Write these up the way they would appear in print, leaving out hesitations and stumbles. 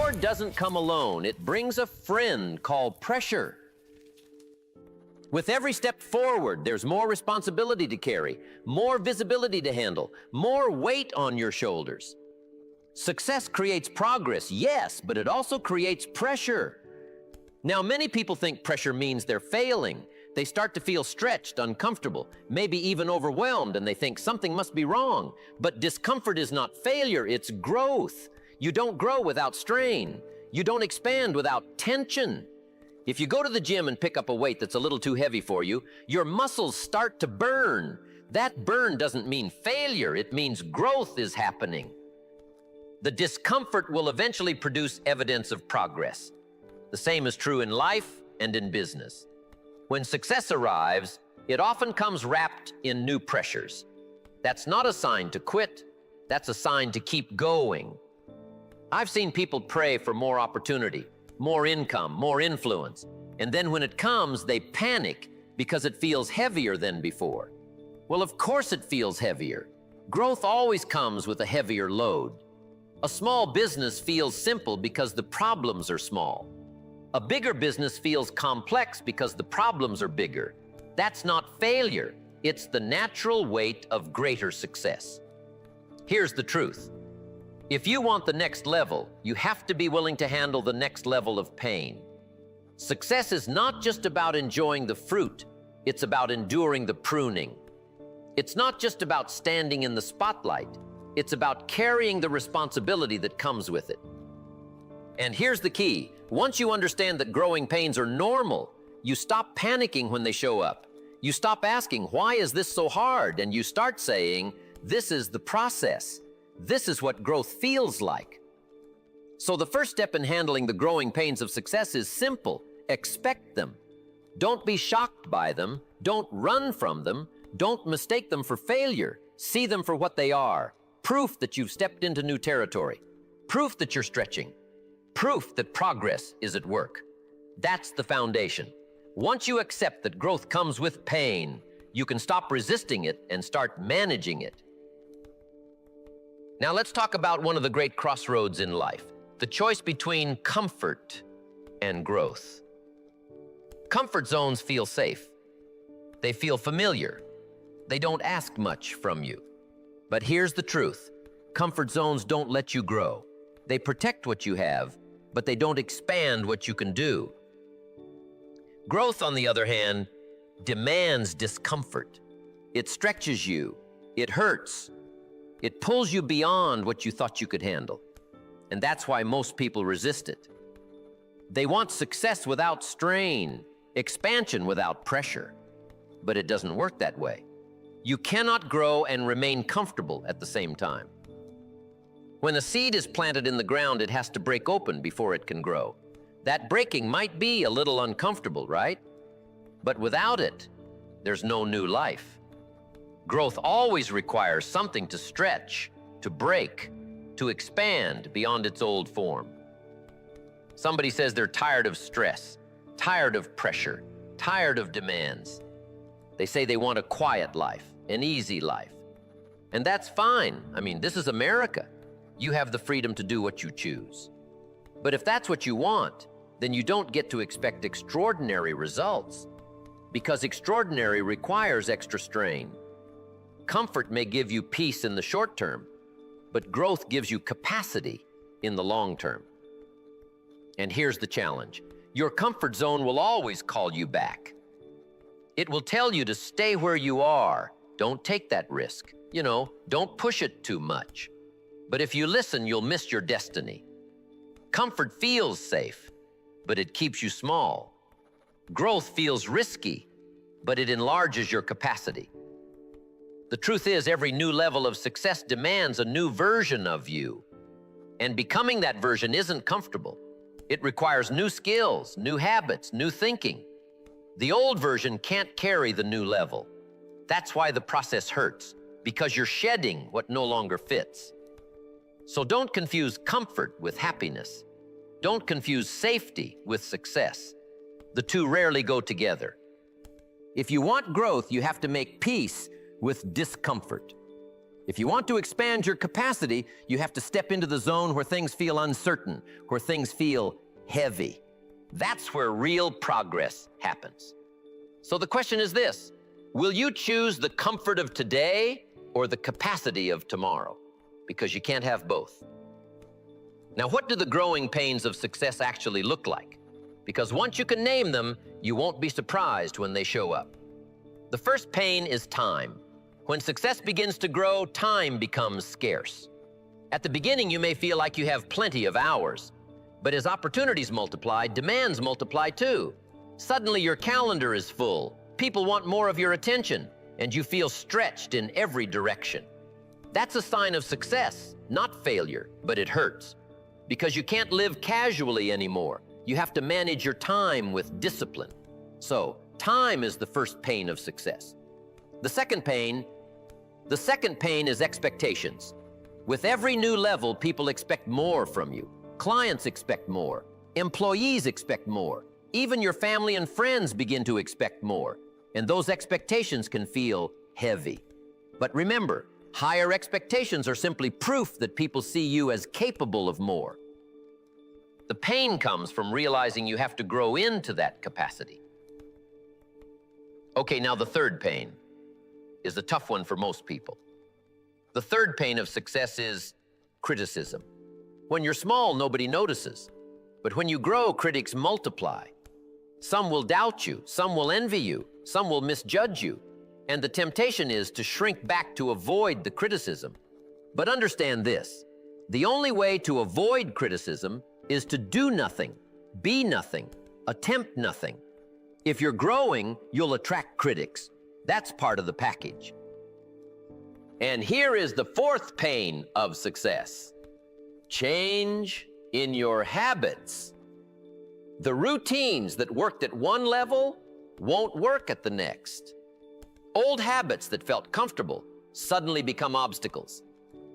reward doesn't come alone. It brings a friend called pressure. With every step forward, there's more responsibility to carry, more visibility to handle, more weight on your shoulders. Success creates progress, yes, but it also creates pressure. Now, many people think pressure means they're failing. They start to feel stretched, uncomfortable, maybe even overwhelmed, and they think something must be wrong. But discomfort is not failure, it's growth. You don't grow without strain. You don't expand without tension. If you go to the gym and pick up a weight that's a little too heavy for you, your muscles start to burn. That burn doesn't mean failure, it means growth is happening. The discomfort will eventually produce evidence of progress. The same is true in life and in business. When success arrives, it often comes wrapped in new pressures. That's not a sign to quit, that's a sign to keep going. I've seen people pray for more opportunity, more income, more influence, and then when it comes, they panic because it feels heavier than before. Well, of course it feels heavier. Growth always comes with a heavier load. A small business feels simple because the problems are small. A bigger business feels complex because the problems are bigger. That's not failure. It's the natural weight of greater success. Here's the truth. If you want the next level, you have to be willing to handle the next level of pain. Success is not just about enjoying the fruit, it's about enduring the pruning. It's not just about standing in the spotlight, it's about carrying the responsibility that comes with it. And here's the key. Once you understand that growing pains are normal, you stop panicking when they show up. You stop asking, why is this so hard? And you start saying, this is the process. This is what growth feels like. So the first step in handling the growing pains of success is simple. Expect them. Don't be shocked by them. Don't run from them. Don't mistake them for failure. See them for what they are. Proof that you've stepped into new territory. Proof that you're stretching. Proof that progress is at work. That's the foundation. Once you accept that growth comes with pain, you can stop resisting it and start managing it. Now let's talk about one of the great crossroads in life, the choice between comfort and growth. Comfort zones feel safe. They feel familiar. They don't ask much from you. But here's the truth. Comfort zones don't let you grow. They protect what you have, but they don't expand what you can do. Growth, on the other hand, demands discomfort. It stretches you. It hurts. It pulls you beyond what you thought you could handle. And that's why most people resist it. They want success without strain, expansion without pressure. But it doesn't work that way. You cannot grow and remain comfortable at the same time. When a seed is planted in the ground, it has to break open before it can grow. That breaking might be a little uncomfortable, right? But without it, there's no new life. Growth always requires something to stretch, to break, to expand beyond its old form. Somebody says they're tired of stress, tired of pressure, tired of demands. They say they want a quiet life, an easy life. And that's fine. I mean, this is America. You have the freedom to do what you choose. But if that's what you want, then you don't get to expect extraordinary results, because extraordinary requires extra strain. Comfort may give you peace in the short term, but growth gives you capacity in the long term. And here's the challenge. Your comfort zone will always call you back. It will tell you to stay where you are. Don't take that risk. Don't push it too much. But if you listen, you'll miss your destiny. Comfort feels safe, but it keeps you small. Growth feels risky, but it enlarges your capacity. The truth is, every new level of success demands a new version of you. And becoming that version isn't comfortable. It requires new skills, new habits, new thinking. The old version can't carry the new level. That's why the process hurts, because you're shedding what no longer fits. So don't confuse comfort with happiness. Don't confuse safety with success. The two rarely go together. If you want growth, you have to make peace with discomfort. If you want to expand your capacity, you have to step into the zone where things feel uncertain, where things feel heavy. That's where real progress happens. So the question is this: will you choose the comfort of today or the capacity of tomorrow? Because you can't have both. Now, what do the growing pains of success actually look like? Because once you can name them, you won't be surprised when they show up. The first pain is time. When success begins to grow, time becomes scarce. At the beginning, you may feel like you have plenty of hours, but as opportunities multiply, demands multiply too. Suddenly your calendar is full, people want more of your attention, and you feel stretched in every direction. That's a sign of success, not failure, but it hurts. Because you can't live casually anymore. You have to manage your time with discipline. So, time is the first pain of success. The second pain is expectations. With every new level, people expect more from you. Clients expect more. Employees expect more. Even your family and friends begin to expect more. And those expectations can feel heavy. But remember, higher expectations are simply proof that people see you as capable of more. The pain comes from realizing you have to grow into that capacity. Okay, now the third pain is a tough one for most people. The third pain of success is criticism. When you're small, nobody notices. But when you grow, critics multiply. Some will doubt you, some will envy you, some will misjudge you. And the temptation is to shrink back to avoid the criticism. But understand this: the only way to avoid criticism is to do nothing, be nothing, attempt nothing. If you're growing, you'll attract critics. That's part of the package. And here is the fourth pain of success: change in your habits. The routines that worked at one level won't work at the next. Old habits that felt comfortable suddenly become obstacles.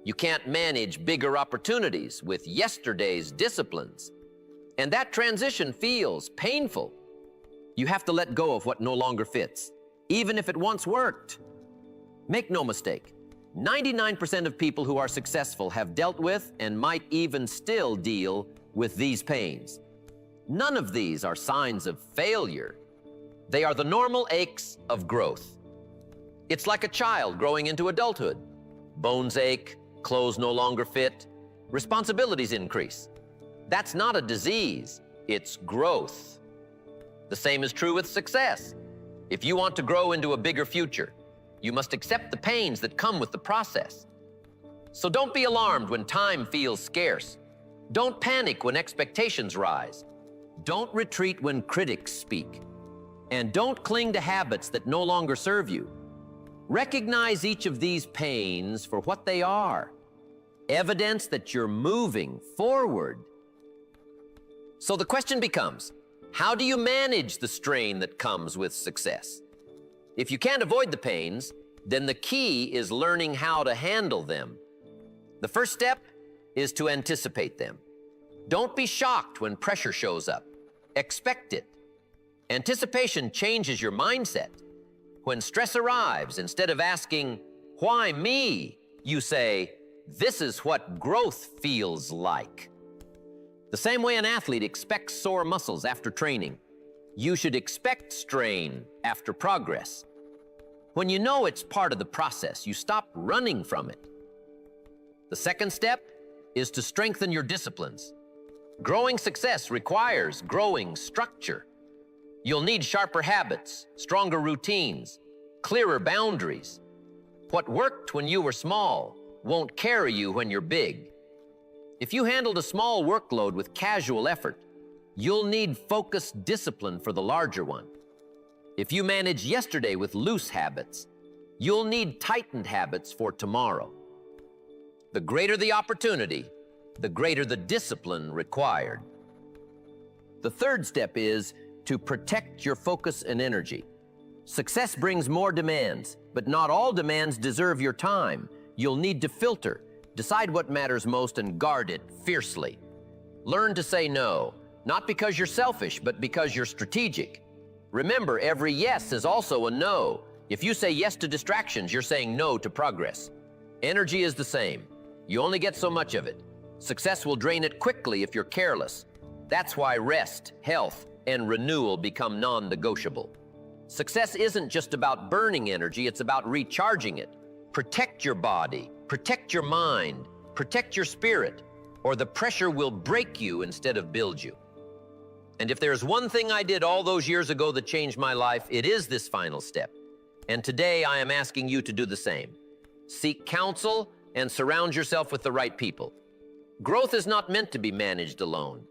You can't manage bigger opportunities with yesterday's disciplines. And that transition feels painful. You have to let go of what no longer fits, even if it once worked. Make no mistake, 99% of people who are successful have dealt with and might even still deal with these pains. None of these are signs of failure. They are the normal aches of growth. It's like a child growing into adulthood. Bones ache, clothes no longer fit, responsibilities increase. That's not a disease, it's growth. The same is true with success. If you want to grow into a bigger future, you must accept the pains that come with the process. So don't be alarmed when time feels scarce. Don't panic when expectations rise. Don't retreat when critics speak. And don't cling to habits that no longer serve you. Recognize each of these pains for what they are: evidence that you're moving forward. So the question becomes, how do you manage the strain that comes with success? If you can't avoid the pains, then the key is learning how to handle them. The first step is to anticipate them. Don't be shocked when pressure shows up. Expect it. Anticipation changes your mindset. When stress arrives, instead of asking, "Why me?" you say, "This is what growth feels like." The same way an athlete expects sore muscles after training, you should expect strain after progress. When you know it's part of the process, you stop running from it. The second step is to strengthen your disciplines. Growing success requires growing structure. You'll need sharper habits, stronger routines, clearer boundaries. What worked when you were small won't carry you when you're big. If you handled a small workload with casual effort, you'll need focused discipline for the larger one. If you manage yesterday with loose habits, you'll need tightened habits for tomorrow. The greater the opportunity, the greater the discipline required. The third step is to protect your focus and energy. Success brings more demands, but not all demands deserve your time. You'll need to filter, decide what matters most, and guard it fiercely. Learn to say no, not because you're selfish, but because you're strategic. Remember, every yes is also a no. If you say yes to distractions, you're saying no to progress. Energy is the same. You only get so much of it. Success will drain it quickly if you're careless. That's why rest, health, and renewal become non-negotiable. Success isn't just about burning energy, it's about recharging it. Protect your body, protect your mind, protect your spirit, or the pressure will break you instead of build you. And if there's one thing I did all those years ago that changed my life, it is this final step. And today I am asking you to do the same. Seek counsel and surround yourself with the right people. Growth is not meant to be managed alone.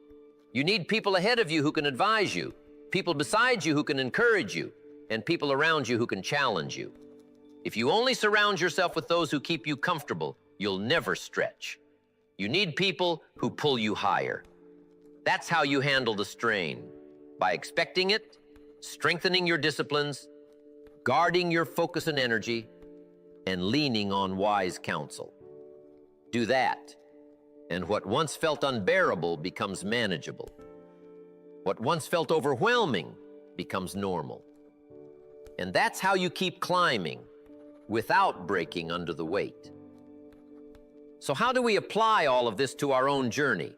You need people ahead of you who can advise you, people beside you who can encourage you, and people around you who can challenge you. If you only surround yourself with those who keep you comfortable, you'll never stretch. You need people who pull you higher. That's how you handle the strain, by expecting it, strengthening your disciplines, guarding your focus and energy, and leaning on wise counsel. Do that, and what once felt unbearable becomes manageable. What once felt overwhelming becomes normal. And that's how you keep climbing without breaking under the weight. So how do we apply all of this to our own journey?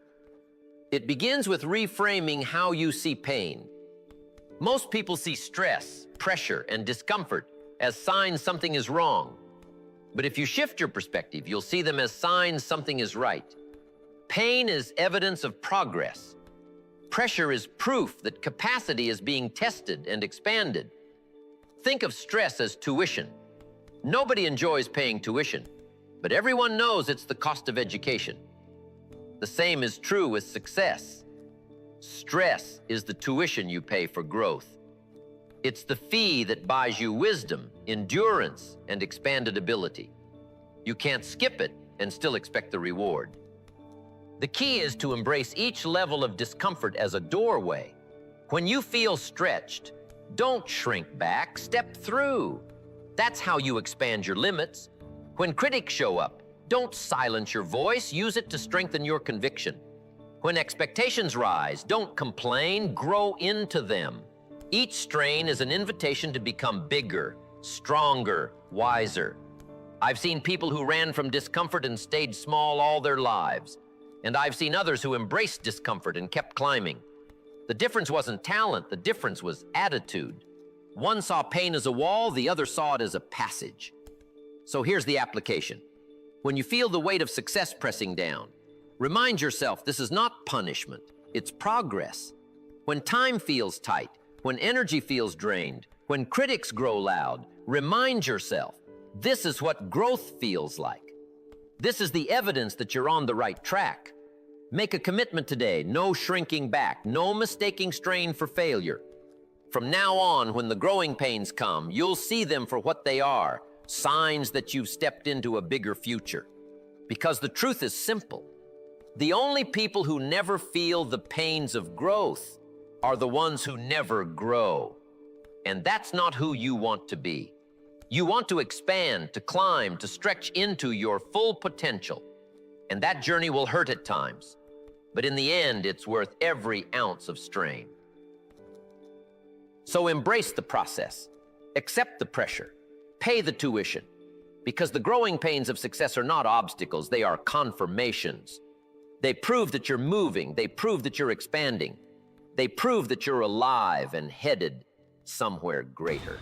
It begins with reframing how you see pain. Most people see stress, pressure, and discomfort as signs something is wrong. But if you shift your perspective, you'll see them as signs something is right. Pain is evidence of progress. Pressure is proof that capacity is being tested and expanded. Think of stress as tuition. Nobody enjoys paying tuition, but everyone knows it's the cost of education. The same is true with success. Stress is the tuition you pay for growth. It's the fee that buys you wisdom, endurance, and expanded ability. You can't skip it and still expect the reward. The key is to embrace each level of discomfort as a doorway. When you feel stretched, don't shrink back, step through. That's how you expand your limits. When critics show up, don't silence your voice, use it to strengthen your conviction. When expectations rise, don't complain, grow into them. Each strain is an invitation to become bigger, stronger, wiser. I've seen people who ran from discomfort and stayed small all their lives. And I've seen others who embraced discomfort and kept climbing. The difference wasn't talent, the difference was attitude. One saw pain as a wall, the other saw it as a passage. So here's the application. When you feel the weight of success pressing down, remind yourself this is not punishment, it's progress. When time feels tight, when energy feels drained, when critics grow loud, remind yourself this is what growth feels like. This is the evidence that you're on the right track. Make a commitment today, no shrinking back, no mistaking strain for failure. From now on, when the growing pains come, you'll see them for what they are, signs that you've stepped into a bigger future. Because the truth is simple. The only people who never feel the pains of growth are the ones who never grow. And that's not who you want to be. You want to expand, to climb, to stretch into your full potential. And that journey will hurt at times. But in the end, it's worth every ounce of strain. So embrace the process. Accept the pressure. Pay the tuition. Because the growing pains of success are not obstacles, they are confirmations. They prove that you're moving. They prove that you're expanding. They prove that you're alive and headed somewhere greater.